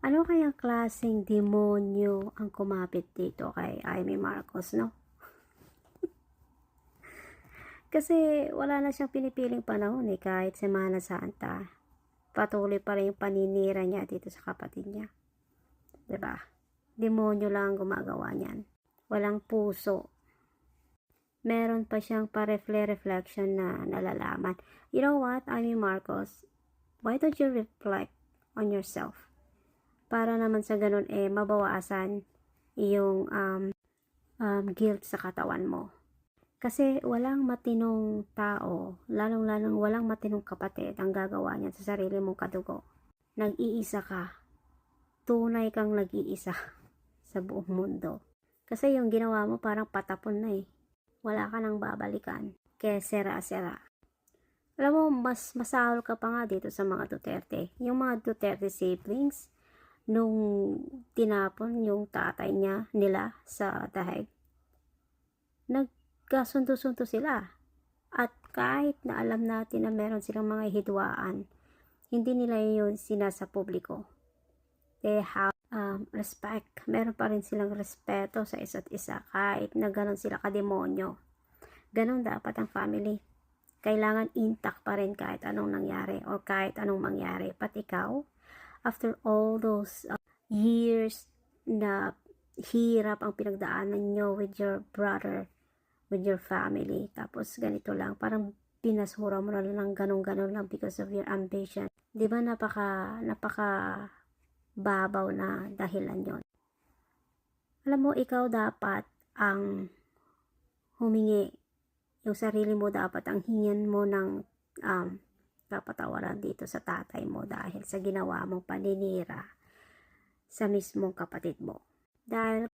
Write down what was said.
Ano kayang klaseng demonyo ang kumapit dito kay Amy Marcos, no? Kasi wala na siyang pinipiling panahon kahit Semana Santa. Patuloy pa rin yung paninira niya dito sa kapatid niya. 'Di ba? Demonyo lang ang gumagawa niyan. Walang puso. Meron pa siyang pa-reflection na nalalaman. You know what, Amy Marcos? Why don't you reflect on yourself? Para naman sa ganun mabawasan yung guilt sa katawan mo. Kasi walang matinong tao, lalong-lalong walang matinong kapatid ang gagawa niyan sa sarili mong kadugo. Nag-iisa ka. Tunay kang nag-iisa sa buong mundo. Kasi yung ginawa mo parang patapon na Wala ka nang babalikan. Kaya sera-sera. Alam mo, mas masahol ka pa nga dito sa mga Duterte. Yung mga Duterte siblings, nung tinapon yung tatay nila sa dahig, nagkasundo-sundo sila. At kahit na alam natin na meron silang mga hidwaan, hindi nila yun sinasa publiko. They have respect. Meron pa rin silang respeto sa isa't isa kahit na ganon sila kademonyo. Ganon dapat ang family. Kailangan intact pa rin kahit anong nangyari o kahit anong mangyari. Pat ikaw, after all those years na hirap ang pinagdaanan nyo with your brother, with your family, tapos ganito lang, parang pinasura mo na lang ganun-ganun lang because of your ambition. Di ba napaka babaw na dahilan yon. Alam mo, ikaw dapat ang humingi. Yung sarili mo dapat ang hingin mo ng kapatawaran dito sa tatay mo dahil sa ginawa mong paninira sa mismong kapatid mo. Dahil